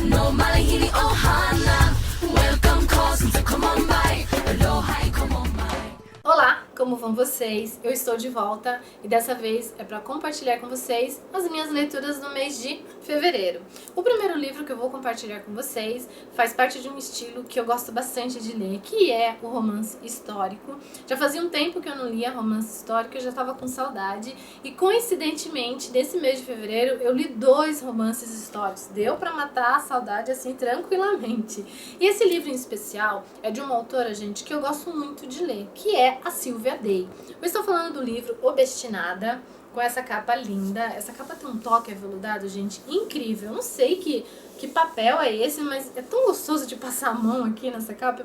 no malahili ohana. Welcome, cousin, so come on by. Aloha, come on by. Olá, como vão vocês? Eu estou de volta e dessa vez é para compartilhar com vocês as minhas leituras do mês de fevereiro. O primeiro livro que eu vou compartilhar com vocês faz parte de um estilo que eu gosto bastante de ler, que é o romance histórico. Já fazia um tempo que eu não lia romance histórico, eu já estava com saudade e coincidentemente, nesse mês de fevereiro, eu li 2 romances históricos. Deu para matar a saudade assim tranquilamente. E esse livro em especial é de uma autora, gente, que eu gosto muito de ler, que é a Sylvia Day. Eu estou falando do livro Obstinada, com essa capa linda. Essa capa tem um toque aveludado, gente, incrível. Eu não sei que papel é esse, mas é tão gostoso de passar a mão aqui nessa capa.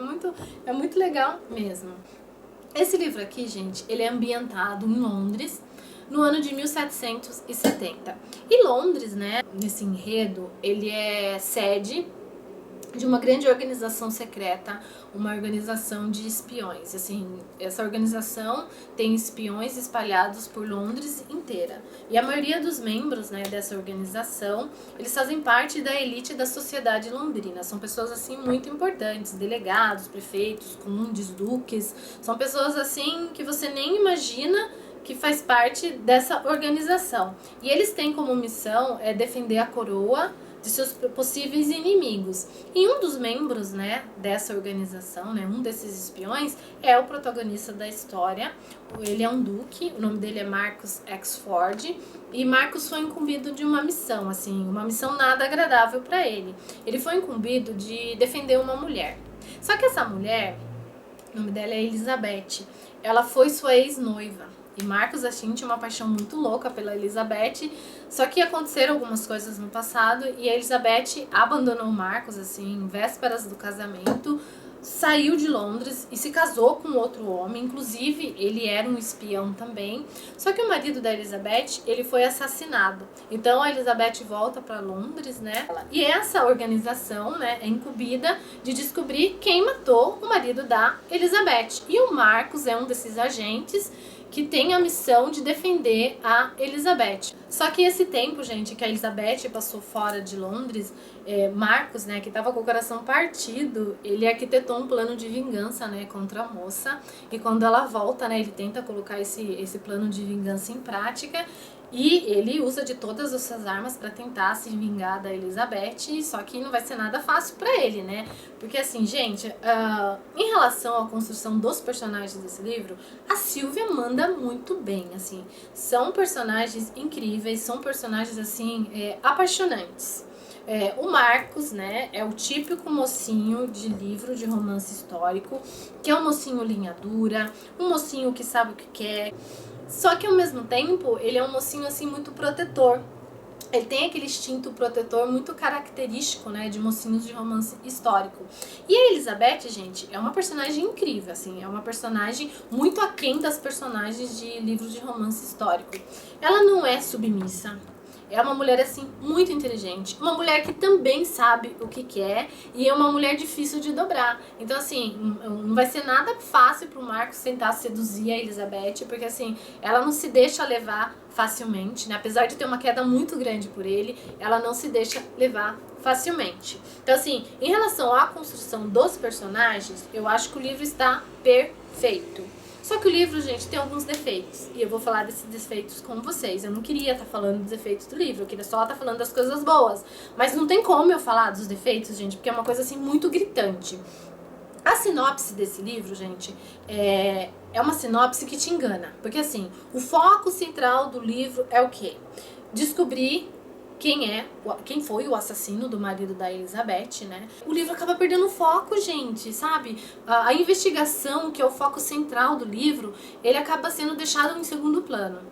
É muito legal mesmo. Esse livro aqui, gente, ele é ambientado em Londres, no ano de 1770. E Londres, né, nesse enredo, ele é sede de uma grande organização secreta, uma organização de espiões. Assim, essa organização tem espiões espalhados por Londres inteira. E a maioria dos membros, né, dessa organização, eles fazem parte da elite da sociedade londrina. São pessoas assim muito importantes, delegados, prefeitos, condes, duques. São pessoas assim que você nem imagina que faz parte dessa organização. E eles têm como missão defender a coroa de seus possíveis inimigos. E um dos membros, né, dessa organização, né, um desses espiões, é o protagonista da história. Ele é um duque, o nome dele é Marcus Exford, e Marcus foi incumbido de uma missão, assim, uma missão nada agradável para ele. Ele foi incumbido de defender uma mulher. Só que essa mulher, o nome dela é Elizabeth, ela foi sua ex-noiva. E Marcus, assim, tinha uma paixão muito louca pela Elizabeth, só que aconteceram algumas coisas no passado e a Elizabeth abandonou Marcus, assim, em vésperas do casamento, saiu de Londres e se casou com outro homem, inclusive ele era um espião também, só que o marido da Elizabeth, ele foi assassinado. Então a Elizabeth volta para Londres, né, e essa organização, né, é incumbida de descobrir quem matou o marido da Elizabeth. E o Marcus é um desses agentes que tem a missão de defender a Elizabeth. Só que esse tempo, gente, que a Elizabeth passou fora de Londres, Marcus, né, que estava com o coração partido, ele arquitetou um plano de vingança, né, contra a moça. E quando ela volta, né, ele tenta colocar esse plano de vingança em prática. E ele usa de todas as suas armas para tentar se vingar da Elizabeth, só que não vai ser nada fácil para ele, né? Porque assim, gente, em relação à construção dos personagens desse livro, a Sylvia manda muito bem, assim. São personagens incríveis, são personagens, assim, apaixonantes. O Marcus, né, é o típico mocinho de livro de romance histórico, que é um mocinho linha dura, um mocinho que sabe o que quer. Só que ao mesmo tempo, ele é um mocinho assim muito protetor. Ele tem aquele instinto protetor muito característico, né, de mocinhos de romance histórico. E a Elizabeth, gente, é uma personagem incrível, assim, é uma personagem muito aquém das personagens de livros de romance histórico. Ela não é submissa. É uma mulher, assim, muito inteligente. Uma mulher que também sabe o que quer e é uma mulher difícil de dobrar. Então, assim, não vai ser nada fácil pro Marcos tentar seduzir a Elizabeth, porque, assim, ela não se deixa levar facilmente, né? Apesar de ter uma queda muito grande por ele, ela não se deixa levar facilmente. Então, assim, em relação à construção dos personagens, eu acho que o livro está perfeito. Só que o livro, gente, tem alguns defeitos. E eu vou falar desses defeitos com vocês. Eu não queria estar falando dos defeitos do livro. Eu queria só estar falando das coisas boas. Mas não tem como eu falar dos defeitos, gente, porque é uma coisa, assim, muito gritante. A sinopse desse livro, gente, é uma sinopse que te engana. Porque, assim, o foco central do livro é o quê? Descobrir quem foi o assassino do marido da Elizabeth, né? O livro acaba perdendo foco, gente, sabe? A investigação, que é o foco central do livro, ele acaba sendo deixado em segundo plano.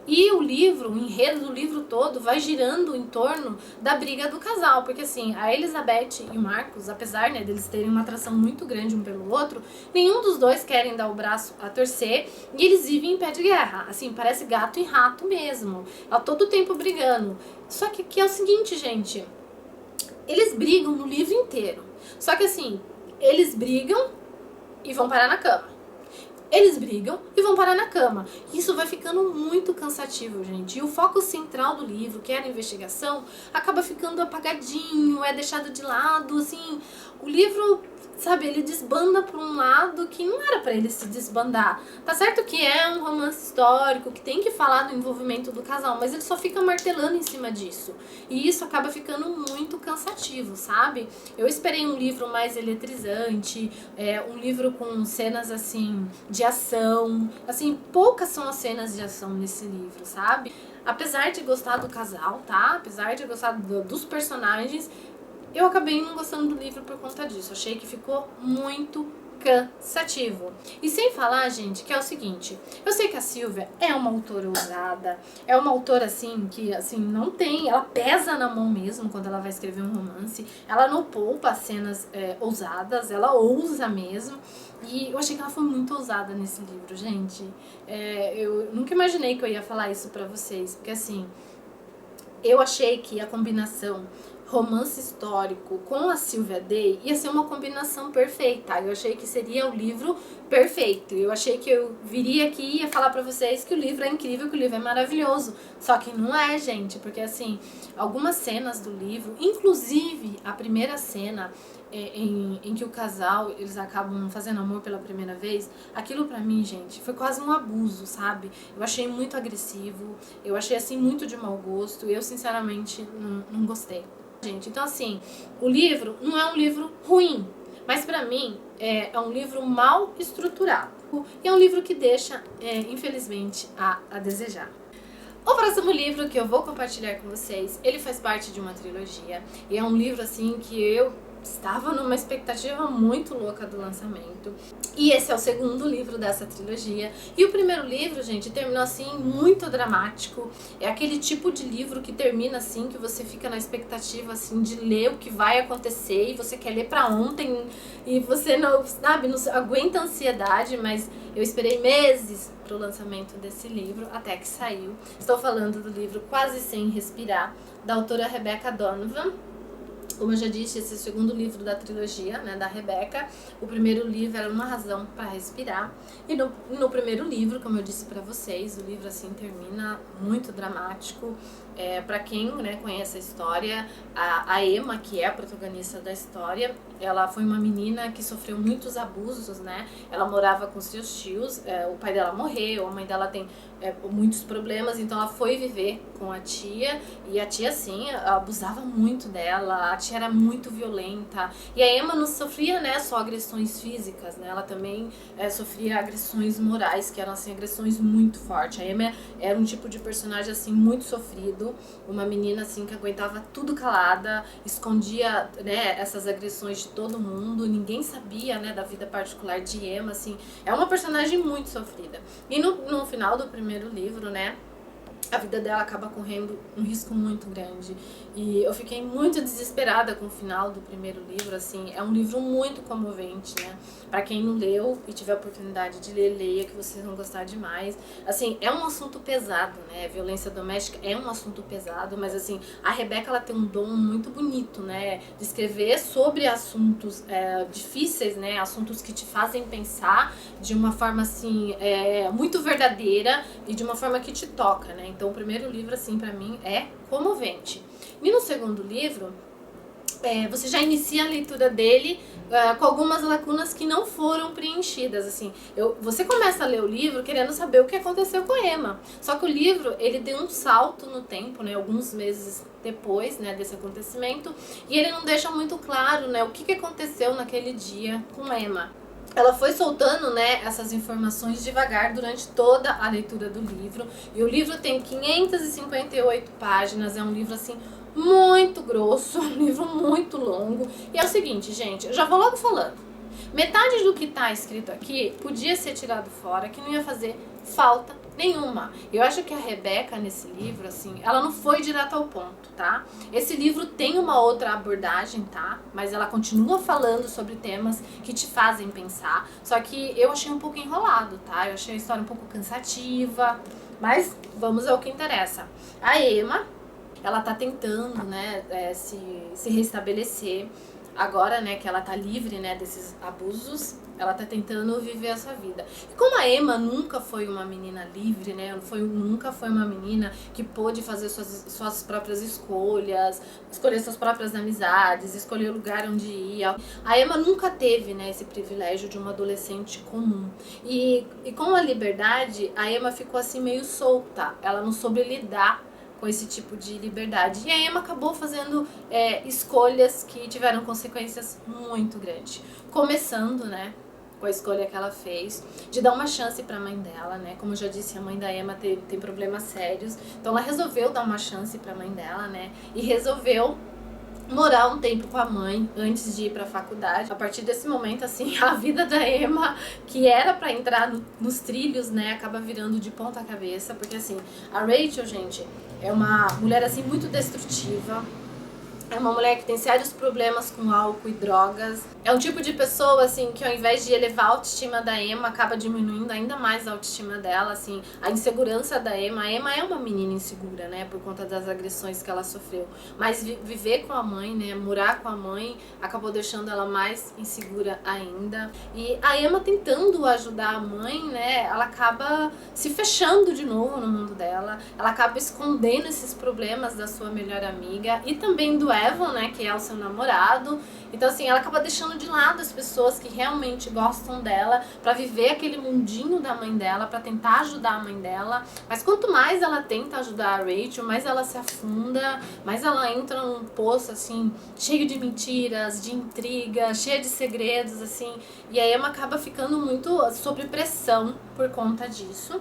E o livro, o enredo do livro todo vai girando em torno da briga do casal, porque assim, a Elizabeth e o Marcus, apesar, né, deles terem uma atração muito grande um pelo outro, nenhum dos dois querem dar o braço a torcer e eles vivem em pé de guerra, assim, parece gato e rato mesmo, a todo tempo brigando. Só que é o seguinte, gente, eles brigam no livro inteiro, só que assim, eles brigam e vão parar na cama. eles brigam e vão parar na cama. Isso vai ficando muito cansativo, gente. E o foco central do livro, que era a investigação, acaba ficando apagadinho, é deixado de lado, assim. O livro, sabe, ele desbanda para um lado que não era para ele se desbandar. Tá certo que é um romance histórico, que tem que falar do envolvimento do casal, mas ele só fica martelando em cima disso. E isso acaba ficando muito cansativo, sabe? Eu esperei um livro mais eletrizante, um livro com cenas, assim, de ação. Assim, poucas são as cenas de ação nesse livro, sabe? Apesar de gostar do casal, tá? Apesar de gostar dos personagens, eu acabei não gostando do livro por conta disso. Achei que ficou muito cansativo. E sem falar, gente, que é o seguinte, eu sei que a Silvia é uma autora ousada, é uma autora, assim, que, assim, não tem, ela pesa na mão mesmo quando ela vai escrever um romance, ela não poupa cenas ousadas, ela ousa mesmo, e eu achei que ela foi muito ousada nesse livro, gente. Eu nunca imaginei que eu ia falar isso pra vocês, porque, assim, eu achei que a combinação romance histórico com a Sylvia Day ia ser uma combinação perfeita. Eu achei que seria o livro perfeito. Eu achei que eu viria aqui e ia falar pra vocês que o livro é incrível, que o livro é maravilhoso. Só que não é, gente, porque assim, algumas cenas do livro, inclusive a primeira cena em que o casal, eles acabam fazendo amor pela primeira vez, aquilo pra mim, gente, foi quase um abuso, sabe? Eu achei muito agressivo, eu achei assim muito de mau gosto, eu sinceramente não gostei. Gente, então assim, o livro não é um livro ruim, mas pra mim é um livro mal estruturado e é um livro que deixa, infelizmente, a desejar. O próximo livro que eu vou compartilhar com vocês, ele faz parte de uma trilogia e é um livro assim que eu estava numa expectativa muito louca do lançamento. E esse é o segundo livro dessa trilogia. E o primeiro livro, gente, terminou assim, muito dramático. É aquele tipo de livro que termina assim, que você fica na expectativa assim de ler o que vai acontecer e você quer ler pra ontem e você não, sabe, não aguenta a ansiedade, mas eu esperei meses pro lançamento desse livro, até que saiu. Estou falando do livro Quase Sem Respirar, da autora Rebecca Donovan. Como eu já disse, esse é o segundo livro da trilogia, né, da Rebecca. O primeiro livro era Uma Razão para Respirar. E no primeiro livro, como eu disse para vocês, o livro assim termina muito dramático. Para quem, né, conhece a história, a Emma, que é a protagonista da história, ela foi uma menina que sofreu muitos abusos, né? Ela morava com seus tios, o pai dela morreu, a mãe dela tem muitos problemas, então ela foi viver com a tia, e a tia, assim, abusava muito dela, a tia era muito violenta, e a Emma não sofria, né, só agressões físicas, né? Ela também sofria agressões morais, que eram, assim, agressões muito fortes. A Emma era um tipo de personagem, assim, muito sofrido, uma menina, assim, que aguentava tudo calada, escondia, né, essas agressões de todo mundo, ninguém sabia, né, da vida particular de Emma, assim, é uma personagem muito sofrida. E no final do primeiro livro, né, a vida dela acaba correndo um risco muito grande. E eu fiquei muito desesperada com o final do primeiro livro, assim, é um livro muito comovente, né? Pra quem não leu e tiver a oportunidade de ler, leia, que vocês vão gostar demais. Assim, é um assunto pesado, né? Violência doméstica é um assunto pesado, mas assim, a Rebecca, ela tem um dom muito bonito, né? De escrever sobre assuntos difíceis, né? Assuntos que te fazem pensar de uma forma, assim, muito verdadeira e de uma forma que te toca, né? Então, o primeiro livro, assim, pra mim, é comovente. E no segundo livro, você já inicia a leitura dele com algumas lacunas que não foram preenchidas, assim. Você começa a ler o livro querendo saber o que aconteceu com a Emma. Só que o livro, ele deu um salto no tempo, né, alguns meses depois, né, desse acontecimento, e ele não deixa muito claro, né, o que aconteceu naquele dia com a Emma. Ela foi soltando, né, essas informações devagar durante toda a leitura do livro. E o livro tem 558 páginas, é um livro, assim, muito grosso, um livro muito longo. E é o seguinte, gente, eu já vou logo falando. Metade do que tá escrito aqui podia ser tirado fora, que não ia fazer falta nenhuma. Eu acho que a Rebecca, nesse livro, assim, ela não foi direto ao ponto, tá? Esse livro tem uma outra abordagem, tá? Mas ela continua falando sobre temas que te fazem pensar. Só que eu achei um pouco enrolado, tá? Eu achei a história um pouco cansativa. Mas vamos ao que interessa. A Emma, ela tá tentando, né, se restabelecer. agora, né, que ela tá livre, né, desses abusos, ela tá tentando viver essa vida. E como a Emma nunca foi uma menina livre, né, nunca foi uma menina que pôde fazer suas próprias escolhas, escolher suas próprias amizades, escolher o lugar onde ia. A Emma nunca teve, né, esse privilégio de uma adolescente comum. E com a liberdade, a Emma ficou assim meio solta. Ela não soube lidar com esse tipo de liberdade. E a Emma acabou fazendo escolhas que tiveram consequências muito grandes. Começando, né, com a escolha que ela fez de dar uma chance para a mãe dela, né? Como eu já disse, a mãe da Emma tem problemas sérios. Então ela resolveu dar uma chance para a mãe dela, né? E resolveu morar um tempo com a mãe antes de ir pra faculdade. A partir desse momento, assim, a vida da Emma, que era pra entrar nos trilhos, né, acaba virando de ponta cabeça, porque assim, a Rachel, gente, é uma mulher assim muito destrutiva. É uma mulher que tem sérios problemas com álcool e drogas. É um tipo de pessoa, assim, que ao invés de elevar a autoestima da Emma, acaba diminuindo ainda mais a autoestima dela, assim, a insegurança da Emma. A Emma é uma menina insegura, né, por conta das agressões que ela sofreu. Mas viver com a mãe, né, morar com a mãe, acabou deixando ela mais insegura ainda. E a Emma tentando ajudar a mãe, né, ela acaba se fechando de novo no mundo dela. Ela acaba escondendo esses problemas da sua melhor amiga e também do Evan, né, que é o seu namorado. Então assim, ela acaba deixando de lado as pessoas que realmente gostam dela pra viver aquele mundinho da mãe dela, pra tentar ajudar a mãe dela. Mas quanto mais ela tenta ajudar a Rachel, mais ela se afunda, mais ela entra num poço assim, cheio de mentiras, de intriga, cheio de segredos, assim. E a Emma acaba ficando muito sob pressão por conta disso.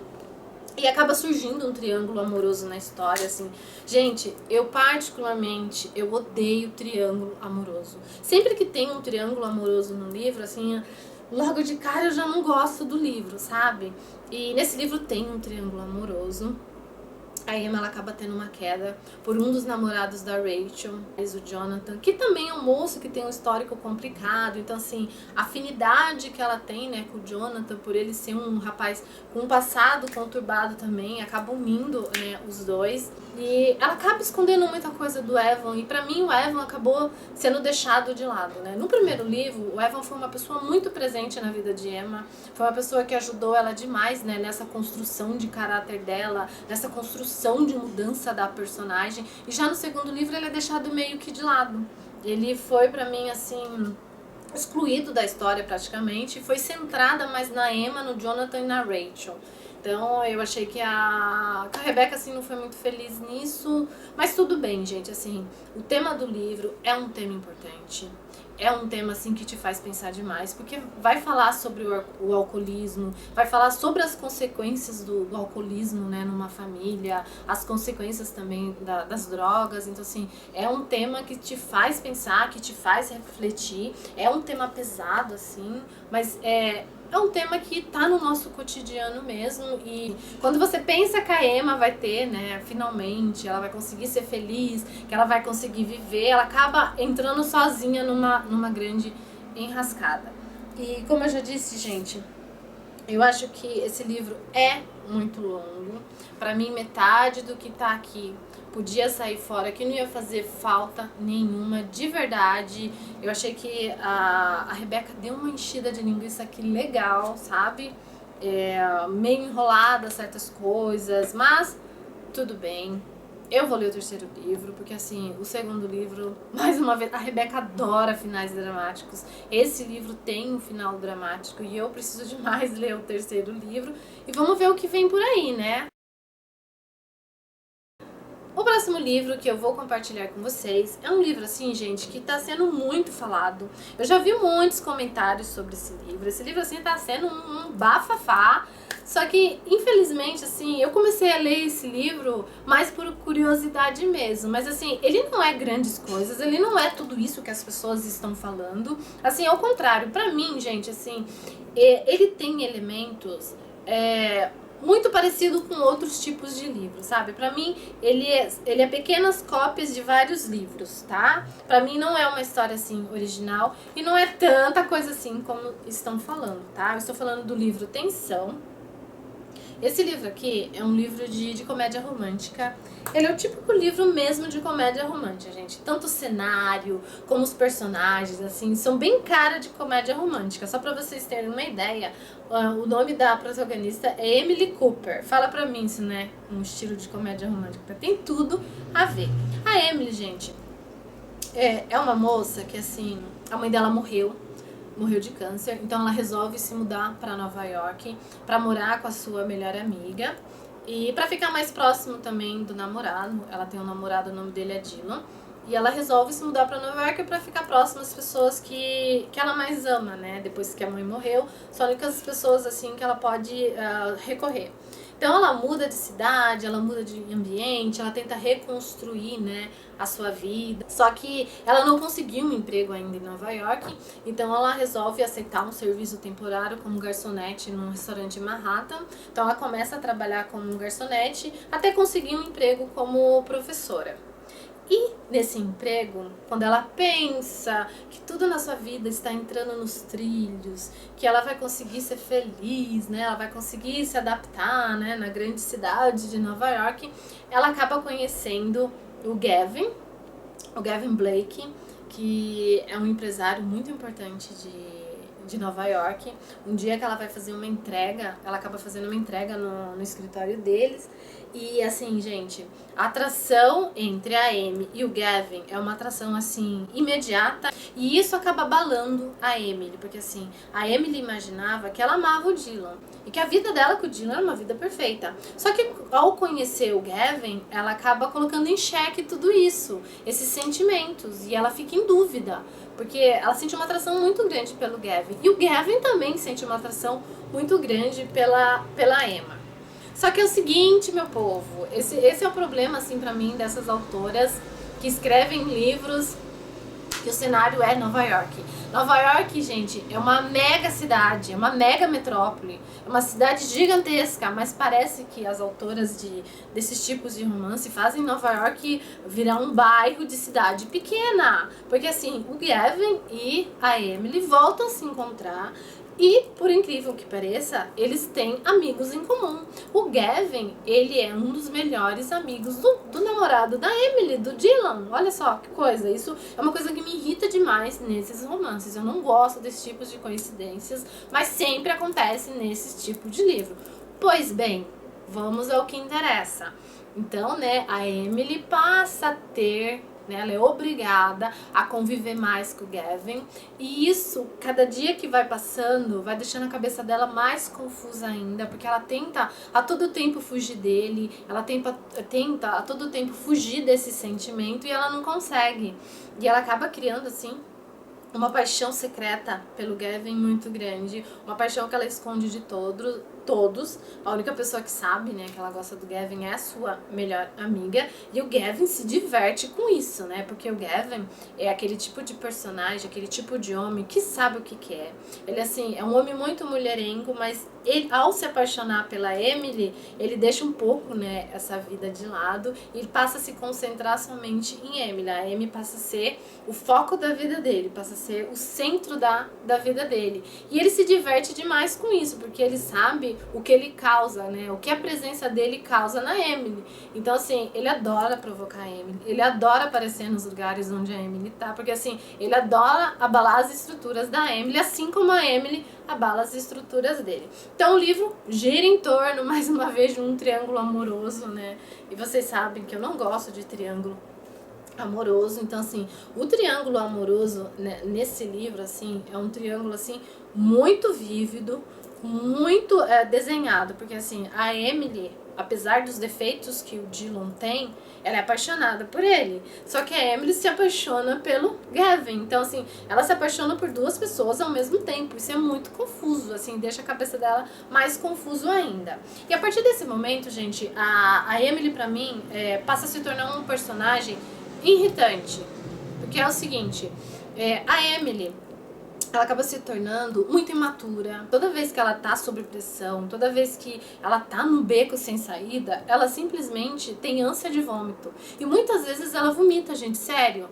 E acaba surgindo um triângulo amoroso na história, assim. Gente, eu particularmente, eu odeio triângulo amoroso. Sempre que tem um triângulo amoroso no livro, assim, logo de cara eu já não gosto do livro, sabe? E nesse livro tem um triângulo amoroso. A Emma, ela acaba tendo uma queda por um dos namorados da Rachel, o Jonathan, que também é um moço que tem um histórico complicado. Então, assim, a afinidade que ela tem, né, com o Jonathan, por ele ser um rapaz com um passado conturbado também, acaba unindo, né, os dois. E ela acaba escondendo muita coisa do Evan, e pra mim o Evan acabou sendo deixado de lado, né? No primeiro livro, o Evan foi uma pessoa muito presente na vida de Emma, foi uma pessoa que ajudou ela demais, né, nessa construção de caráter dela, nessa construção de mudança da personagem. E já no segundo livro ele é deixado meio que de lado. Ele foi pra mim, assim, excluído da história praticamente, e foi centrada mais na Emma, no Jonathan e na Rachel. Então eu achei que a Rebecca, assim, não foi muito feliz nisso, mas tudo bem, gente, assim, o tema do livro é um tema importante. É um tema, assim, que te faz pensar demais, porque vai falar sobre o alcoolismo, vai falar sobre as consequências do alcoolismo, né, numa família, as consequências também das drogas. Então, assim, é um tema que te faz pensar, que te faz refletir. É um tema pesado, assim, mas é um tema que tá no nosso cotidiano mesmo. E quando você pensa que a Emma vai ter, né, finalmente, ela vai conseguir ser feliz, que ela vai conseguir viver, ela acaba entrando sozinha numa grande enrascada. E como eu já disse, gente, eu acho que esse livro é muito longo. Pra mim, metade do que tá aqui podia sair fora, que não ia fazer falta nenhuma, de verdade. Eu achei que a Rebecca deu uma enchida de linguiça aqui legal, sabe? Meio enrolada certas coisas, mas tudo bem. Eu vou ler o terceiro livro, porque assim, o segundo livro, mais uma vez, a Rebecca adora finais dramáticos. Esse livro tem um final dramático e eu preciso demais ler o terceiro livro. E vamos ver o que vem por aí, né? O próximo livro que eu vou compartilhar com vocês é um livro, assim, gente, que tá sendo muito falado. Eu já vi muitos comentários sobre esse livro. Esse livro, assim, tá sendo um bafafá. Só que, infelizmente, assim, eu comecei a ler esse livro mais por curiosidade mesmo. Mas, assim, ele não é grandes coisas, ele não é tudo isso que as pessoas estão falando. Assim, ao contrário, pra mim, gente, assim, ele tem elementos muito parecido com outros tipos de livros, sabe? Pra mim, ele é pequenas cópias de vários livros, tá? Pra mim não é uma história, assim, original e não é tanta coisa assim como estão falando, tá? Eu estou falando do livro Tensão. Esse livro aqui é um livro de comédia romântica. Ele é o típico livro mesmo de comédia romântica, gente. Tanto o cenário como os personagens, assim, são bem cara de comédia romântica. Só pra vocês terem uma ideia, o nome da protagonista é Emily Cooper. Fala pra mim se não é um estilo de comédia romântica. Tem tudo a ver. A Emily, gente, é uma moça que, assim, a mãe dela morreu de câncer, então ela resolve se mudar para Nova York para morar com a sua melhor amiga e para ficar mais próximo também do namorado. Ela tem um namorado, o nome dele é Dylan, e ela resolve se mudar para Nova York para ficar próxima às pessoas que ela mais ama, né? Depois que a mãe morreu, são as únicas pessoas assim que ela pode recorrer. Então ela muda de cidade, ela muda de ambiente, ela tenta reconstruir, né, a sua vida. Só que ela não conseguiu um emprego ainda em Nova York, então ela resolve aceitar um serviço temporário como garçonete num restaurante em Manhattan. Então ela começa a trabalhar como garçonete até conseguir um emprego como professora. E nesse emprego, quando ela pensa que tudo na sua vida está entrando nos trilhos, que ela vai conseguir ser feliz, né? Ela vai conseguir se adaptar, né? Na grande cidade de Nova York, ela acaba conhecendo o Gavin Blake, que é um empresário muito importante de Nova York. Um dia que ela vai fazer uma entrega, ela acaba fazendo uma entrega no escritório deles. E assim, gente, a atração entre a Amy e o Gavin é uma atração assim imediata, e isso acaba abalando a Emily, porque assim, a Emily imaginava que ela amava o Dylan e que a vida dela com o Dylan era uma vida perfeita. Só que ao conhecer o Gavin, ela acaba colocando em xeque tudo isso, esses sentimentos, e ela fica em dúvida, porque ela sente uma atração muito grande pelo Gavin, e o Gavin também sente uma atração muito grande pela Emma. Só que é o seguinte, meu povo, esse é o problema, assim, pra mim, dessas autoras que escrevem livros que o cenário é Nova York. Nova York, gente, é uma mega cidade, é uma mega metrópole, é uma cidade gigantesca, mas parece que as autoras desses tipos de romance fazem Nova York virar um bairro de cidade pequena. Porque, assim, o Gavin e a Emily voltam a se encontrar. E, por incrível que pareça, eles têm amigos em comum. O Gavin, ele é um dos melhores amigos do namorado da Emily, do Dylan. Olha só que coisa, isso é uma coisa que me irrita demais nesses romances. Eu não gosto desses tipos de coincidências, mas sempre acontece nesses tipos de livro. Pois bem, vamos ao que interessa. Então, né, a Emily passa a ter... ela é obrigada a conviver mais com o Gavin, e isso, cada dia que vai passando, vai deixando a cabeça dela mais confusa ainda, porque ela tenta a todo tempo fugir dele, ela tenta a todo tempo fugir desse sentimento, e ela não consegue. E ela acaba criando, assim, uma paixão secreta pelo Gavin muito grande, uma paixão que ela esconde de todos. A única pessoa que sabe, né, que ela gosta do Gavin é a sua melhor amiga, e o Gavin se diverte com isso, né, porque o Gavin é aquele tipo de personagem, aquele tipo de homem que sabe o que quer. Ele, assim, é um homem muito mulherengo, mas ele, ao se apaixonar pela Emily, ele deixa um pouco, né, essa vida de lado e passa a se concentrar somente em Emily. A Emily passa a ser o foco da vida dele, passa a ser o centro da vida dele. E ele se diverte demais com isso, porque ele sabe o que ele causa, né, o que a presença dele causa na Emily. Então, assim, ele adora provocar a Emily, ele adora aparecer nos lugares onde a Emily tá, porque, assim, ele adora abalar as estruturas da Emily, assim como a Emily abala as estruturas dele. Então o livro gira em torno, mais uma vez, de um triângulo amoroso, né? E vocês sabem que eu não gosto de triângulo amoroso. Então, assim, o triângulo amoroso, né, nesse livro, assim, é um triângulo, assim, muito vívido, muito desenhado, porque, assim, a Emily, apesar dos defeitos que o Dylan tem, ela é apaixonada por ele. Só que a Emily se apaixona pelo Gavin. Então, assim, ela se apaixona por duas pessoas ao mesmo tempo. Isso é muito confuso, assim, deixa a cabeça dela mais confuso ainda. E a partir desse momento, gente, a Emily, pra mim, passa a se tornar um personagem irritante. Porque é o seguinte, a Emily... ela acaba se tornando muito imatura. Toda vez que ela tá sob pressão, toda vez que ela tá num beco sem saída, ela simplesmente tem ânsia de vômito. E muitas vezes ela vomita, gente, sério.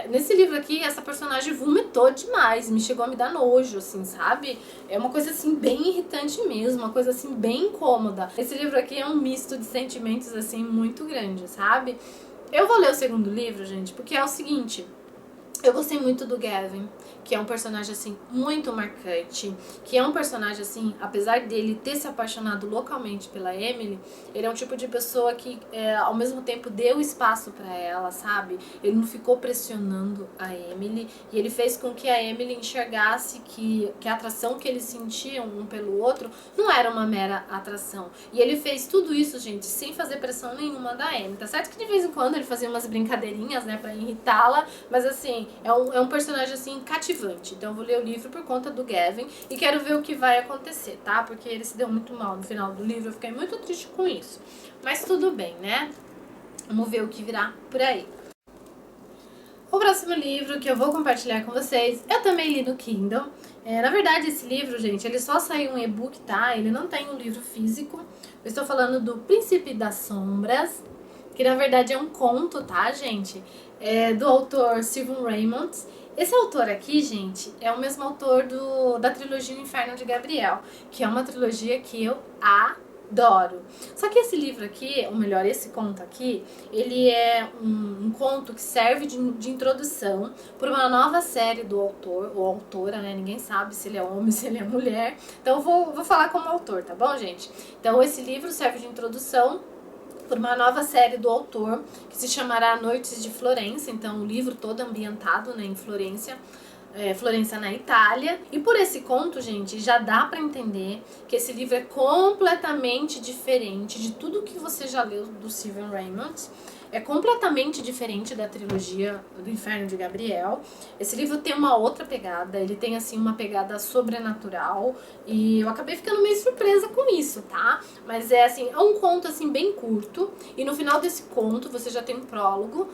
Nesse livro aqui, essa personagem vomitou demais, me chegou a me dar nojo, assim, sabe? É uma coisa, assim, bem irritante mesmo, uma coisa, assim, bem incômoda. Esse livro aqui é um misto de sentimentos, assim, muito grande, sabe? Eu vou ler o segundo livro, gente, porque é o seguinte... Eu gostei muito do Gavin, que é um personagem, assim, muito marcante, que é um personagem, assim, apesar dele ter se apaixonado loucamente pela Emily, ele é um tipo de pessoa que, ao mesmo tempo, deu espaço pra ela, sabe? Ele não ficou pressionando a Emily, e ele fez com que a Emily enxergasse que a atração que eles sentiam um pelo outro não era uma mera atração. E ele fez tudo isso, gente, sem fazer pressão nenhuma da Emily. Tá certo que de vez em quando ele fazia umas brincadeirinhas, né, pra irritá-la, mas, assim, é um personagem, assim, cativante. Então eu vou ler o livro por conta do Gavin e quero ver o que vai acontecer, tá? Porque ele se deu muito mal no final do livro, eu fiquei muito triste com isso. Mas tudo bem, né? Vamos ver o que virá por aí. O próximo livro que eu vou compartilhar com vocês, eu também li no Kindle. Na verdade, esse livro, gente, ele só saiu em e-book, tá? Ele não tem um livro físico. Eu estou falando do Príncipe das Sombras, que na verdade é um conto, tá, gente? Do autor Stephen Raymond. Esse autor aqui, gente, é o mesmo autor da trilogia O Inferno de Gabriel, que é uma trilogia que eu adoro. Só que esse livro aqui, ou melhor, esse conto aqui, ele é um conto que serve de introdução para uma nova série do autor, ou autora, né? Ninguém sabe se ele é homem, se ele é mulher. Então eu vou falar como autor, tá bom, gente? Então esse livro serve de introdução por uma nova série do autor, que se chamará Noites de Florença. Então o livro todo ambientado, né, em Florença, Florença na Itália. E por esse conto, gente, já dá pra entender que esse livro é completamente diferente de tudo que você já leu do Stephen Raymond. É completamente diferente da trilogia do Inferno de Gabriel. Esse livro tem uma outra pegada, ele tem, assim, uma pegada sobrenatural, e eu acabei ficando meio surpresa com isso, tá? Mas assim, é um conto, assim, bem curto, e no final desse conto você já tem um prólogo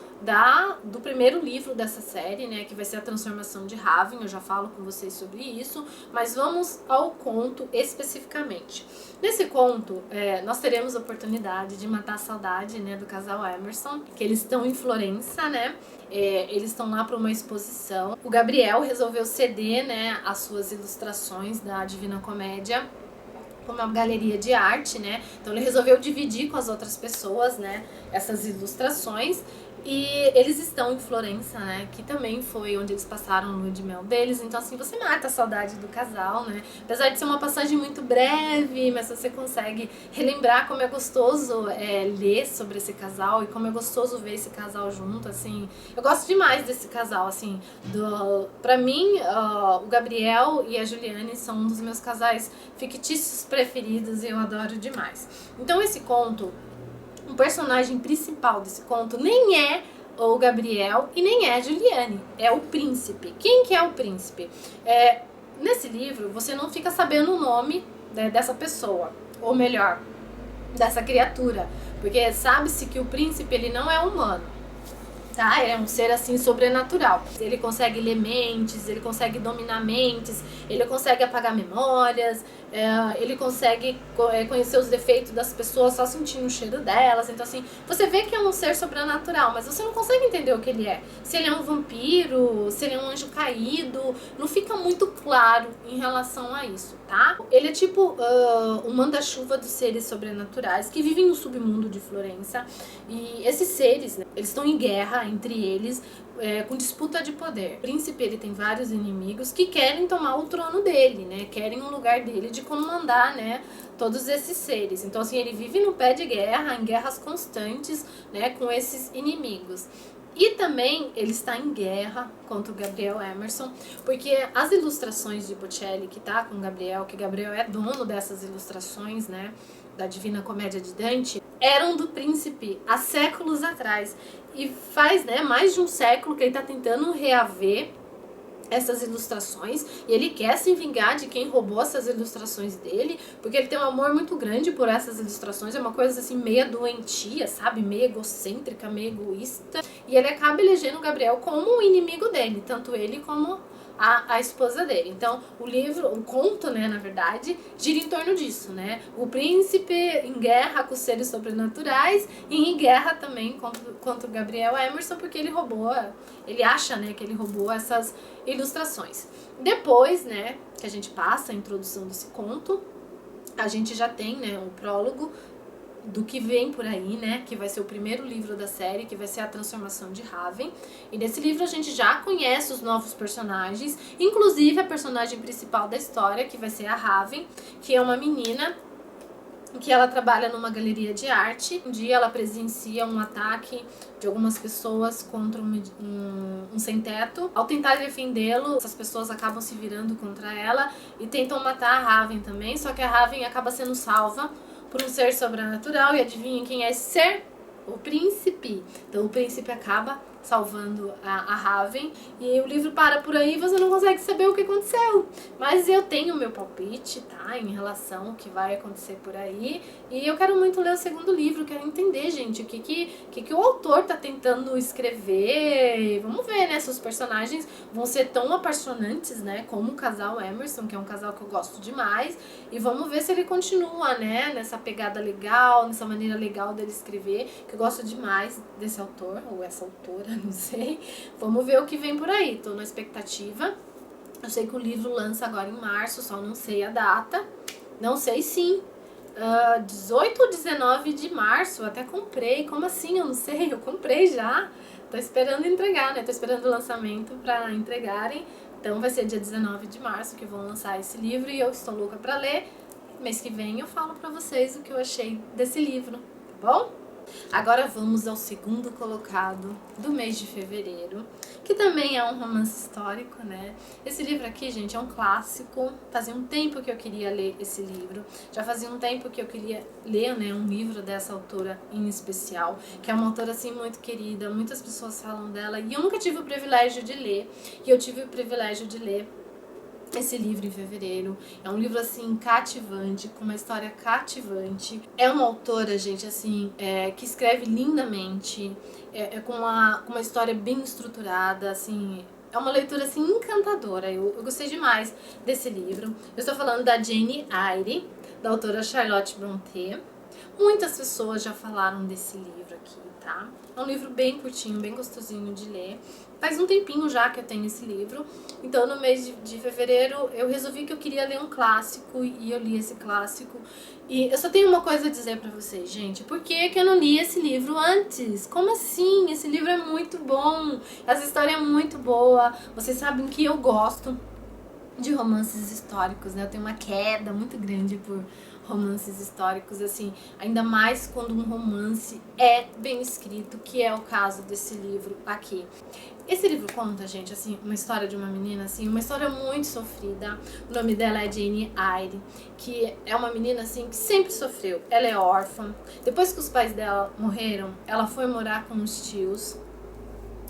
do primeiro livro dessa série, né, que vai ser a transformação de Raven. Eu já falo com vocês sobre isso, mas vamos ao conto especificamente. Nesse conto, nós teremos a oportunidade de matar a saudade, né, do casal Emerson, que eles estão em Florença, né, eles estão lá para uma exposição. O Gabriel resolveu ceder, né, as suas ilustrações da Divina Comédia como uma galeria de arte, né, então ele resolveu dividir com as outras pessoas, né, essas ilustrações. E eles estão em Florença, né, que também foi onde eles passaram o lua de mel deles. Então, assim, você mata a saudade do casal, né? Apesar de ser uma passagem muito breve, mas você consegue relembrar como é gostoso ler sobre esse casal e como é gostoso ver esse casal junto, assim. Eu gosto demais desse casal, assim. Pra mim, o Gabriel e a Juliane são um dos meus casais fictícios preferidos e eu adoro demais. Então, esse conto... O personagem principal desse conto nem é o Gabriel e nem é a Juliane, é o príncipe. Quem que é o príncipe? Nesse livro, você não fica sabendo o nome, né, dessa pessoa, ou melhor, dessa criatura, porque sabe-se que o príncipe, ele não é humano, tá? Ele é um ser, assim, sobrenatural. Ele consegue ler mentes, ele consegue dominar mentes, ele consegue apagar memórias, ele consegue conhecer os defeitos das pessoas só sentindo o cheiro delas. Então, assim, você vê que é um ser sobrenatural, mas você não consegue entender o que ele é. Se ele é um vampiro, se ele é um anjo caído, não fica muito claro em relação a isso, tá? Ele é tipo um manda-chuva dos seres sobrenaturais que vivem no submundo de Florença. E esses seres, né, eles estão em guerra entre eles, com disputa de poder. O príncipe, ele tem vários inimigos que querem tomar o trono dele, né? Querem um lugar dele de comandar, né, todos esses seres. Então, assim, ele vive no pé de guerra, em guerras constantes, né, com esses inimigos. E também ele está em guerra contra o Gabriel Emerson, porque as ilustrações de Botticelli, que tá com o Gabriel, que Gabriel é dono dessas ilustrações, né, da Divina Comédia de Dante, eram do príncipe há séculos atrás. E faz, né, mais de um século que ele está tentando reaver essas ilustrações, e ele quer se vingar de quem roubou essas ilustrações dele, porque ele tem um amor muito grande por essas ilustrações. É uma coisa, assim, meia doentia, sabe, meio egocêntrica, meio egoísta, e ele acaba elegendo o Gabriel como o inimigo dele, tanto ele como a esposa dele. Então, o livro, o conto, né, na verdade, gira em torno disso, né? O príncipe em guerra com os seres sobrenaturais e em guerra também contra o Gabriel Emerson, porque ele acha, né, que ele roubou essas ilustrações. Depois, né, que a gente passa a introdução desse conto, a gente já tem, né, um prólogo do que vem por aí, né, que vai ser o primeiro livro da série, que vai ser a transformação de Raven. E nesse livro a gente já conhece os novos personagens, inclusive a personagem principal da história, que vai ser a Raven, que é uma menina que ela trabalha numa galeria de arte. Um dia ela presencia um ataque de algumas pessoas contra um sem-teto. Ao tentar defendê-lo, essas pessoas acabam se virando contra ela e tentam matar a Raven também, só que a Raven acaba sendo salva por um ser sobrenatural, e adivinha quem é esse ser? O príncipe. Então o príncipe acaba salvando a Raven, e o livro para por aí e você não consegue saber o que aconteceu. Mas eu tenho meu palpite, tá? Em relação ao que vai acontecer por aí. E eu quero muito ler o segundo livro, quero entender, gente, o que o autor tá tentando escrever. Vamos ver, né, se os personagens vão ser tão apaixonantes, né, como o casal Emerson, que é um casal que eu gosto demais. E vamos ver se ele continua, né, nessa pegada legal, nessa maneira legal dele escrever, que eu gosto demais desse autor, ou essa autora, não sei. Vamos ver o que vem por aí, tô na expectativa. Eu sei que o livro lança agora em março, só não sei a data. Não sei sim. 18 ou 19 de março, eu até comprei. Como assim? Eu não sei, eu comprei já. Tô esperando entregar, né? Tô esperando o lançamento pra entregarem. Então vai ser dia 19 de março que vão lançar esse livro e eu estou louca pra ler. Mês que vem eu falo pra vocês o que eu achei desse livro, tá bom? Agora vamos ao segundo colocado do mês de fevereiro, que também é um romance histórico, né? Esse livro aqui, gente, é um clássico. Fazia um tempo que eu queria ler esse livro. Já fazia um tempo que eu queria ler, né, um livro dessa autora em especial, que é uma autora, assim, muito querida. Muitas pessoas falam dela e eu nunca tive o privilégio de ler. E eu tive o privilégio de ler esse livro em fevereiro. É um livro, assim, cativante, com uma história cativante. É uma autora, gente, assim, que escreve lindamente, com uma história bem estruturada, assim. É uma leitura, assim, encantadora. Eu gostei demais desse livro. Eu estou falando da Jane Eyre, da autora Charlotte Brontë. Muitas pessoas já falaram desse livro aqui, tá? É um livro bem curtinho, bem gostosinho de ler. Faz um tempinho já que eu tenho esse livro. Então, no mês de fevereiro, eu resolvi que eu queria ler um clássico e eu li esse clássico. E eu só tenho uma coisa a dizer pra vocês, gente. Por que que eu não li esse livro antes? Como assim? Esse livro é muito bom. Essa história é muito boa. Vocês sabem que eu gosto de romances históricos, né? Eu tenho uma queda muito grande por romances históricos, assim, ainda mais quando um romance é bem escrito, que é o caso desse livro aqui. Esse livro conta, gente, assim, uma história de uma menina, assim, uma história muito sofrida. O nome dela é Jane Eyre, que é uma menina, assim, que sempre sofreu. Ela é órfã. Depois que os pais dela morreram, ela foi morar com os tios.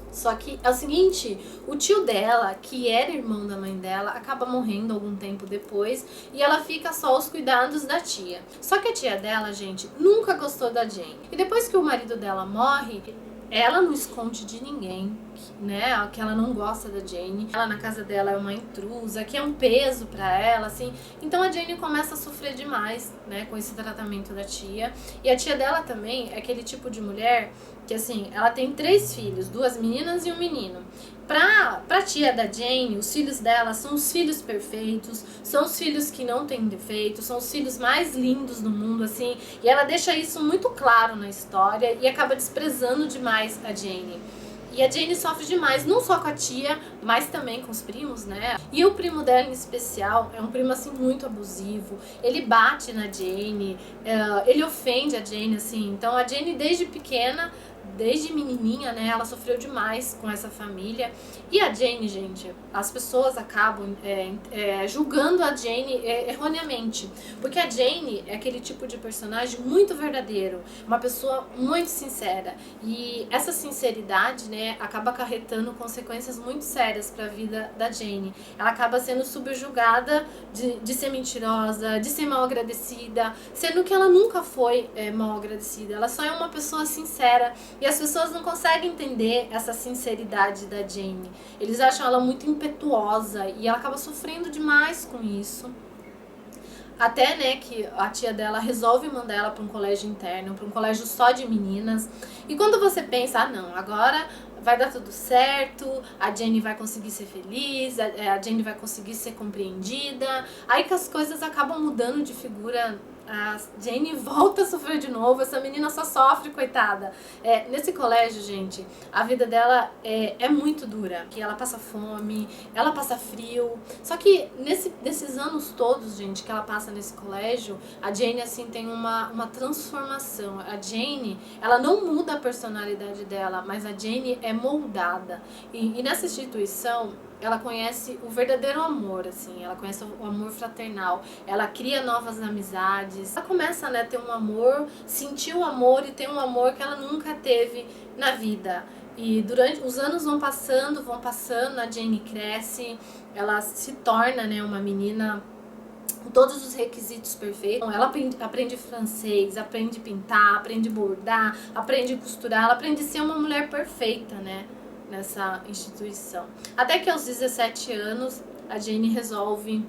Só que é o seguinte, o tio dela, que era irmão da mãe dela, acaba morrendo algum tempo depois e ela fica só aos cuidados da tia. Só que a tia dela, gente, nunca gostou da Jane. E depois que o marido dela morre, ela não esconde de ninguém, né, que ela não gosta da Jane. Ela na casa dela é uma intrusa, que é um peso pra ela, assim. Então a Jane começa a sofrer demais, né, com esse tratamento da tia. E a tia dela também é aquele tipo de mulher que, assim, ela tem 3 filhos, 2 meninas e um menino. Pra tia da Jane, os filhos dela são os filhos perfeitos, são os filhos que não têm defeitos, são os filhos mais lindos do mundo, assim. E ela deixa isso muito claro na história e acaba desprezando demais a Jane. E a Jane sofre demais, não só com a tia, mas também com os primos, né? E o primo dela em especial é um primo, assim, muito abusivo. Ele bate na Jane, ele ofende a Jane, assim. Então a Jane, desde pequena, desde menininha, né, ela sofreu demais com essa família. E a Jane, gente, as pessoas acabam julgando a Jane erroneamente, porque a Jane é aquele tipo de personagem muito verdadeiro, uma pessoa muito sincera, e essa sinceridade, né, acaba acarretando consequências muito sérias para a vida da Jane. Ela acaba sendo subjugada de ser mentirosa, de ser mal agradecida, sendo que ela nunca foi mal agradecida. Ela só é uma pessoa sincera E as pessoas não conseguem entender essa sinceridade da Jane. Eles acham ela muito impetuosa e ela acaba sofrendo demais com isso. Até, né, que a tia dela resolve mandar ela para um colégio interno, para um colégio só de meninas. E quando você pensa, ah não, agora vai dar tudo certo, a Jane vai conseguir ser feliz, a Jane vai conseguir ser compreendida. Aí que as coisas acabam mudando de figura, a Jane volta a sofrer de novo, essa menina só sofre, coitada. Nesse colégio, gente, a vida dela é muito dura, que ela passa fome, ela passa frio. Só que nesses anos todos, gente, que ela passa nesse colégio, a Jane, assim, tem uma transformação. A Jane, ela não muda a personalidade dela, mas a Jane é moldada. E nessa instituição, ela conhece o verdadeiro amor, assim, ela conhece o amor fraternal, ela cria novas amizades, ela começa, né, a ter um amor, sentir o amor e ter um amor que ela nunca teve na vida. E durante os anos vão passando, a Jane cresce, ela se torna, né, uma menina com todos os requisitos perfeitos. Ela aprende francês, aprende pintar, aprende bordar, aprende costurar, ela aprende a ser uma mulher perfeita, né, nessa instituição. Até que aos 17 anos, a Jane resolve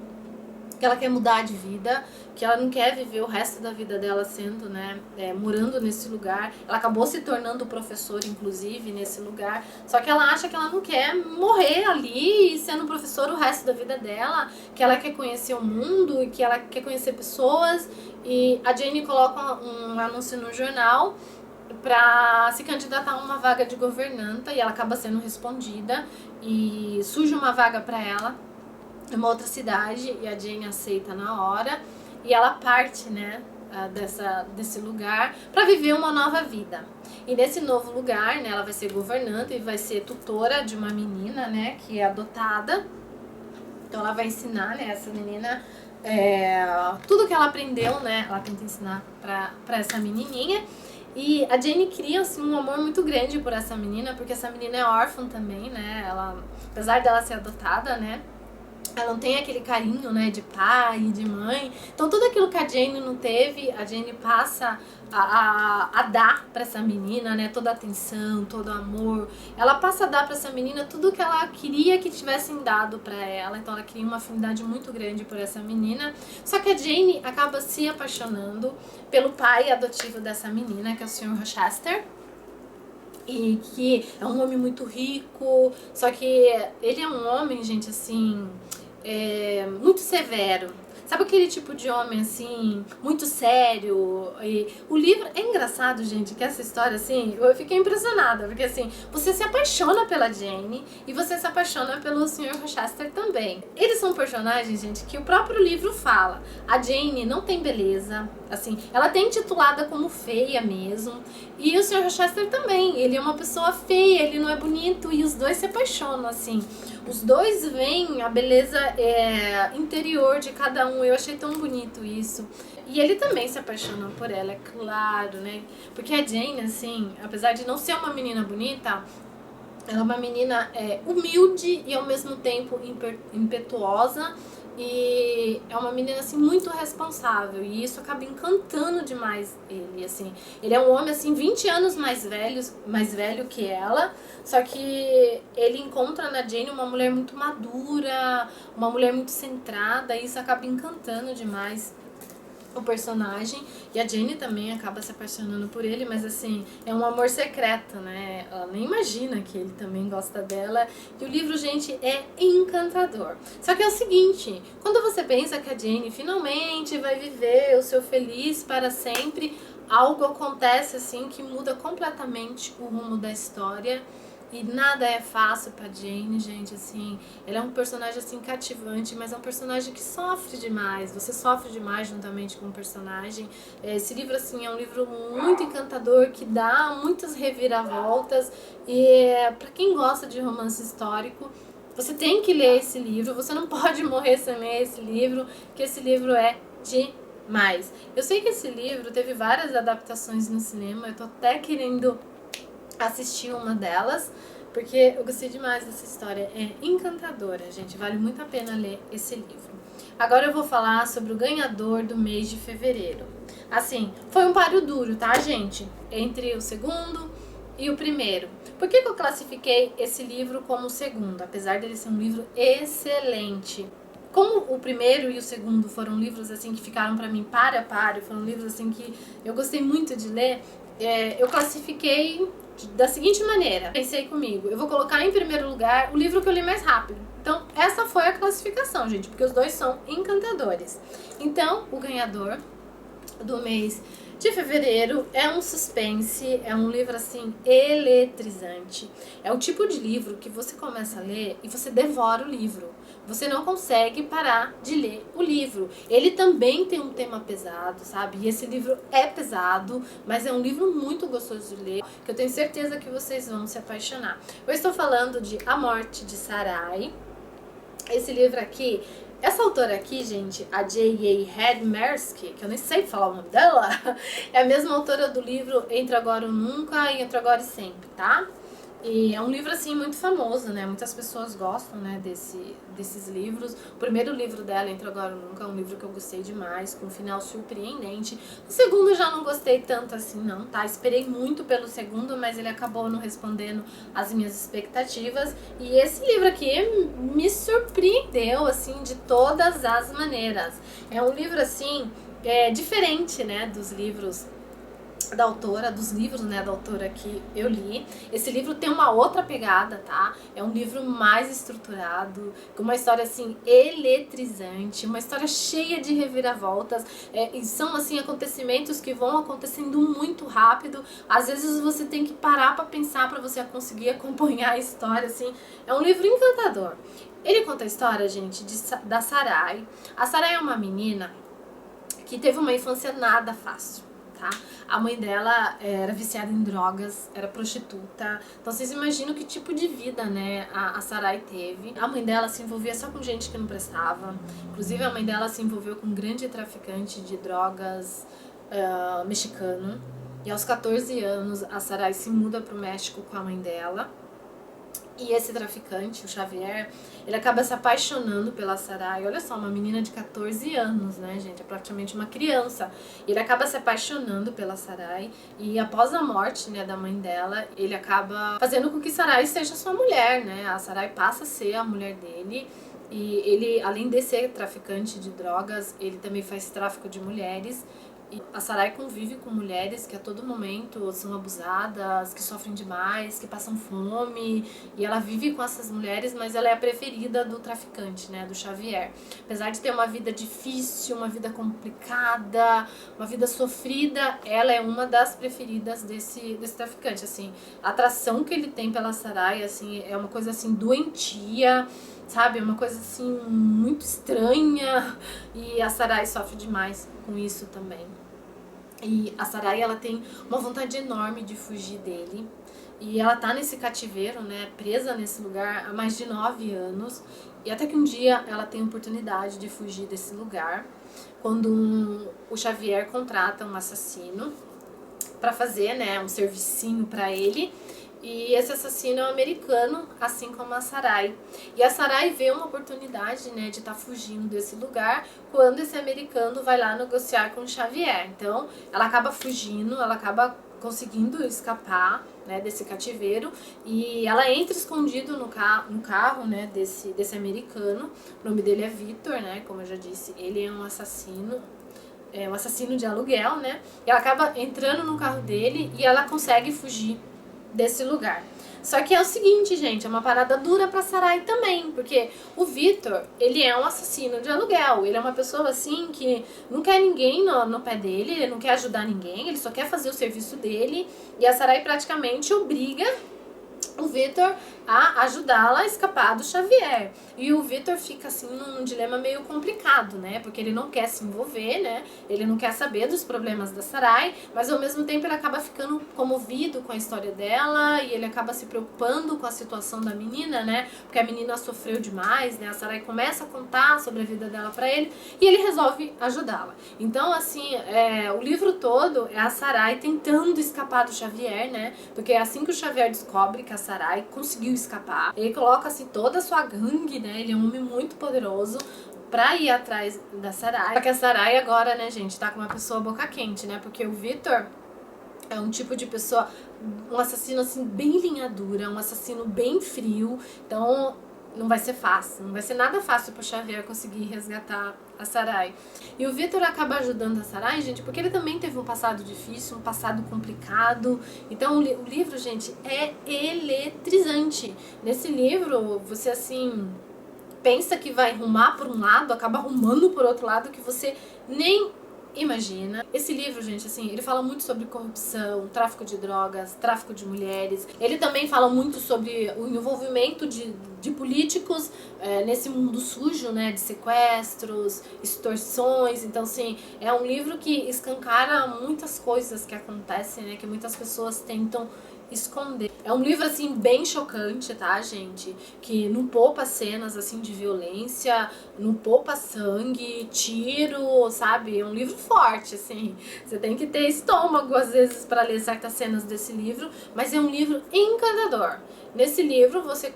que ela quer mudar de vida, que ela não quer viver o resto da vida dela sendo, né, morando nesse lugar. Ela acabou se tornando professora, inclusive, nesse lugar. Só que ela acha que ela não quer morrer ali e sendo professora o resto da vida dela, que ela quer conhecer o mundo e que ela quer conhecer pessoas. E a Jane coloca um anúncio no jornal para se candidatar a uma vaga de governanta e ela acaba sendo respondida e surge uma vaga para ela em uma outra cidade e a Jane aceita na hora e ela parte, né, desse lugar para viver uma nova vida. E nesse novo lugar, né, ela vai ser governanta e vai ser tutora de uma menina, né, que é adotada. Então ela vai ensinar, né, essa menina tudo que ela aprendeu, né, ela tenta ensinar para essa menininha. E a Jane cria, assim, um amor muito grande por essa menina, porque essa menina é órfã também, né? Ela, apesar dela ser adotada, né, ela não tem aquele carinho, né, de pai e de mãe. Então tudo aquilo que a Jane não teve, a Jane passa a dar pra essa menina, né, toda a atenção, todo o amor. Ela passa a dar pra essa menina tudo que ela queria que tivessem dado pra ela. Então ela cria uma afinidade muito grande por essa menina. Só que a Jane acaba se apaixonando pelo pai adotivo dessa menina, que é o Sr. Rochester. E que é um homem muito rico, só que ele é um homem, gente, assim, muito severo. Sabe aquele tipo de homem, assim, muito sério? E o livro é engraçado, gente, que essa história, assim, eu fiquei impressionada, porque, assim, você se apaixona pela Jane e você se apaixona pelo Sr. Rochester também. Eles são personagens, gente, que o próprio livro fala. A Jane não tem beleza, assim, ela tem intitulada como feia mesmo, e o Sr. Rochester também, ele é uma pessoa feia, ele não é bonito, e os dois se apaixonam, assim. Os dois veem a beleza interior de cada um. Eu achei tão bonito isso. E ele também se apaixona por ela, é claro, né? Porque a Jane, assim, apesar de não ser uma menina bonita, ela é uma menina humilde e ao mesmo tempo impetuosa. E é uma menina, assim, muito responsável. E isso acaba encantando demais ele, assim. Ele é um homem, assim, 20 anos mais velho que ela. Só que ele encontra na Jane uma mulher muito madura, uma mulher muito centrada. E isso acaba encantando demais o personagem. E a Jane também acaba se apaixonando por ele, mas assim, é um amor secreto, né? Ela nem imagina que ele também gosta dela. E o livro, gente, é encantador. Só que é o seguinte, quando você pensa que a Jane finalmente vai viver o seu feliz para sempre, algo acontece, assim, que muda completamente o rumo da história. E nada é fácil pra Jane, gente, assim, ela é um personagem, assim, cativante, mas é um personagem que sofre demais, você sofre demais juntamente com o personagem. Esse livro, assim, é um livro muito encantador, que dá muitas reviravoltas, e pra quem gosta de romance histórico, você tem que ler esse livro, você não pode morrer sem ler esse livro, que esse livro é demais. Eu sei que esse livro teve várias adaptações no cinema, eu tô até querendo assistir uma delas, porque eu gostei demais dessa história, é encantadora, gente, vale muito a pena ler esse livro. Agora eu vou falar sobre o ganhador do mês de fevereiro. Assim, foi um páreo duro, tá, gente? Entre o segundo e o primeiro. Por que eu classifiquei esse livro como o segundo, apesar dele ser um livro excelente? Como o primeiro e o segundo foram livros assim que ficaram para mim par a par, foram livros assim que eu gostei muito de ler, eu classifiquei da seguinte maneira. Pensei comigo, eu vou colocar em primeiro lugar o livro que eu li mais rápido. Então, essa foi a classificação, gente, porque os dois são encantadores. Então, o ganhador do mês de fevereiro é um suspense, é um livro assim eletrizante. É o tipo de livro que você começa a ler e você devora o livro. Você não consegue parar de ler o livro. Ele também tem um tema pesado, sabe? E esse livro é pesado, mas é um livro muito gostoso de ler, que eu tenho certeza que vocês vão se apaixonar. Eu estou falando de A Morte de Sarai. Esse livro aqui, essa autora aqui, gente, a J.A. Hedmersky, que eu nem sei falar o nome dela, é a mesma autora do livro Entre Agora ou Nunca e Entre Agora e Sempre, tá? E é um livro, assim, muito famoso, né? Muitas pessoas gostam, né, desses livros. O primeiro livro dela, Entre Agora ou Nunca, é um livro que eu gostei demais, com um final surpreendente. O segundo eu já não gostei tanto assim, não, tá? Esperei muito pelo segundo, mas ele acabou não respondendo às minhas expectativas. E esse livro aqui me surpreendeu, assim, de todas as maneiras. É um livro, assim, diferente, né, dos livros da autora, dos livros, né, da autora que eu li. Esse livro tem uma outra pegada, tá? É um livro mais estruturado, com uma história, assim, eletrizante, uma história cheia de reviravoltas, e são, assim, acontecimentos que vão acontecendo muito rápido. Às vezes você tem que parar pra pensar pra você conseguir acompanhar a história, assim. É um livro encantador. Ele conta a história, gente, da Sarai. A Sarai é uma menina que teve uma infância nada fácil. Tá? A mãe dela era viciada em drogas, era prostituta. Então vocês imaginam que tipo de vida, né, a Sarai teve. A mãe dela se envolvia só com gente que não prestava. Inclusive a mãe dela se envolveu com um grande traficante de drogas mexicano. E aos 14 anos a Sarai se muda pro México com a mãe dela. E esse traficante, o Xavier, ele acaba se apaixonando pela Sarai. Olha só, uma menina de 14 anos, né, gente? É praticamente uma criança. Ele acaba se apaixonando pela Sarai. E após a morte, né, da mãe dela, ele acaba fazendo com que Sarai seja sua mulher, né? A Sarai passa a ser a mulher dele. E ele, além de ser traficante de drogas, ele também faz tráfico de mulheres. E a Sarai convive com mulheres que a todo momento são abusadas, que sofrem demais, que passam fome. E ela vive com essas mulheres, mas ela é a preferida do traficante, né, do Xavier. Apesar de ter uma vida difícil, uma vida complicada, uma vida sofrida, ela é uma das preferidas desse traficante. Assim, a atração que ele tem pela Sarai, assim, é uma coisa assim doentia, sabe? É uma coisa assim muito estranha. E a Sarai sofre demais com isso também. E a Sarai, ela tem uma vontade enorme de fugir dele. E ela tá nesse cativeiro, né, presa nesse lugar há mais de 9 anos. E até que um dia ela tem a oportunidade de fugir desse lugar, quando o Xavier contrata um assassino para fazer, né, um servicinho para ele. E esse assassino é um americano, assim como a Sarai. E a Sarai vê uma oportunidade, né, de estar fugindo desse lugar quando esse americano vai lá negociar com o Xavier. Então, ela acaba fugindo, ela acaba conseguindo escapar, né, desse cativeiro, e ela entra escondido no carro, né, desse americano. O nome dele é Victor, né, como eu já disse, ele é um assassino de aluguel, né, e ela acaba entrando no carro dele e ela consegue fugir desse lugar. Só que é o seguinte, gente, é uma parada dura pra Sarai também, porque o Victor, ele é um assassino de aluguel, ele é uma pessoa assim que não quer ninguém no pé dele, ele não quer ajudar ninguém, ele só quer fazer o serviço dele, e a Sarai praticamente obriga o Victor a ajudá-la a escapar do Xavier. E o Victor fica assim num dilema meio complicado, né? Porque ele não quer se envolver, né? Ele não quer saber dos problemas da Sarai, mas ao mesmo tempo ele acaba ficando comovido com a história dela e ele acaba se preocupando com a situação da menina, né? Porque a menina sofreu demais, né? A Sarai começa a contar sobre a vida dela pra ele e ele resolve ajudá-la. Então, assim, o livro todo é a Sarai tentando escapar do Xavier, né? Porque é assim que o Xavier descobre que a Sarai conseguiu escapar. Ele coloca assim toda a sua gangue, né? Ele é um homem muito poderoso pra ir atrás da Sarai. Só que a Sarai agora, né, gente, tá com uma pessoa boca quente, né? Porque o Victor, É um tipo de pessoa, um assassino assim bem linha dura, um assassino bem frio. Então não vai ser fácil, não vai ser nada fácil pro Xavier conseguir resgatar a Sarai. E o Victor acaba ajudando a Sarai, gente, porque ele também teve um passado difícil, um passado complicado. Então o livro, gente, é eletrizante. Nesse livro, você assim pensa que vai rumar por um lado, acaba rumando por outro lado que você nem imagina. Esse livro, gente, assim, ele fala muito sobre corrupção, tráfico de drogas, tráfico de mulheres. Ele também fala muito sobre o envolvimento de políticos nesse mundo sujo, né, de sequestros, extorsões. Então, assim, é um livro que escancara muitas coisas que acontecem, né, que muitas pessoas tentam esconder. É um livro, assim, bem chocante, tá, gente? Que não poupa cenas, assim, de violência, não poupa sangue, tiro, sabe? É um livro forte, assim. Você tem que ter estômago, às vezes, para ler certas cenas desse livro, mas é um livro encantador. Nesse livro, você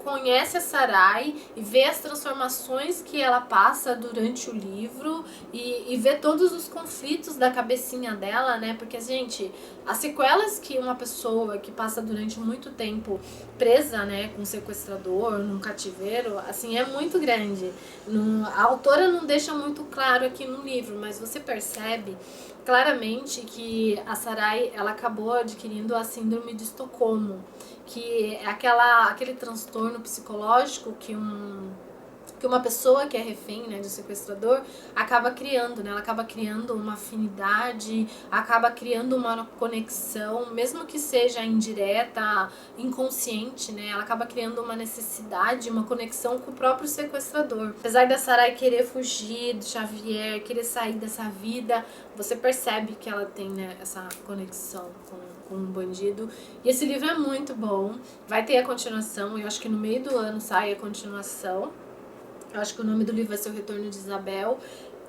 conhece a Sarai e vê as transformações que ela passa durante o livro e vê todos os conflitos da cabecinha dela, né? Porque, gente, as sequelas que uma pessoa que passa durante muito tempo presa, né, com um sequestrador, num cativeiro, assim, é muito grande. A autora não deixa muito claro aqui no livro, mas você percebe claramente que a Sarai, ela acabou adquirindo a síndrome de Estocolmo, que é aquele transtorno psicológico que uma pessoa que é refém, né, de um sequestrador acaba criando, né? Ela acaba criando uma afinidade, acaba criando uma conexão, mesmo que seja indireta, inconsciente, né? Ela acaba criando uma necessidade, uma conexão com o próprio sequestrador. Apesar da Sarai querer fugir do Xavier, querer sair dessa vida, você percebe que ela tem, né, essa conexão com um bandido. E esse livro é muito bom. Vai ter a continuação, eu acho que no meio do ano sai a continuação. Eu acho que o nome do livro vai ser O Retorno de Isabel.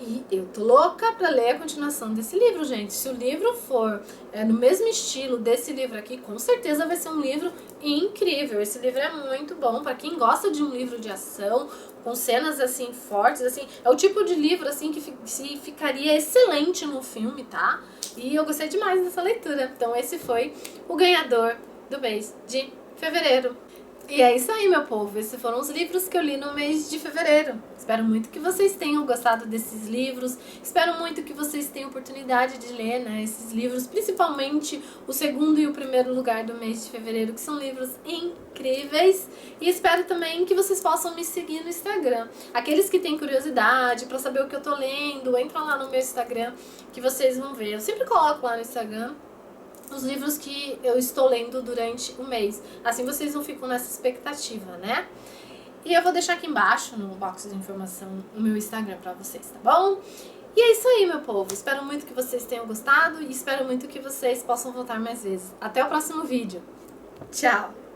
E eu tô louca pra ler a continuação desse livro, gente. Se o livro for no mesmo estilo desse livro aqui, com certeza vai ser um livro incrível. Esse livro é muito bom pra quem gosta de um livro de ação, com cenas assim fortes, assim. É o tipo de livro assim que ficaria excelente no filme, tá? E eu gostei demais dessa leitura. Então esse foi o ganhador do mês de fevereiro. E é isso aí, meu povo. Esses foram os livros que eu li no mês de fevereiro. Espero muito que vocês tenham gostado desses livros. Espero muito que vocês tenham oportunidade de ler, né, esses livros, principalmente o segundo e o primeiro lugar do mês de fevereiro, que são livros incríveis. E espero também que vocês possam me seguir no Instagram. Aqueles que têm curiosidade para saber o que eu tô lendo, entram lá no meu Instagram que vocês vão ver. Eu sempre coloco lá no Instagram os livros que eu estou lendo durante o mês. Assim vocês não ficam nessa expectativa, né? E eu vou deixar aqui embaixo, no box de informação, o meu Instagram pra vocês, tá bom? E é isso aí, meu povo. Espero muito que vocês tenham gostado e espero muito que vocês possam voltar mais vezes. Até o próximo vídeo. Tchau!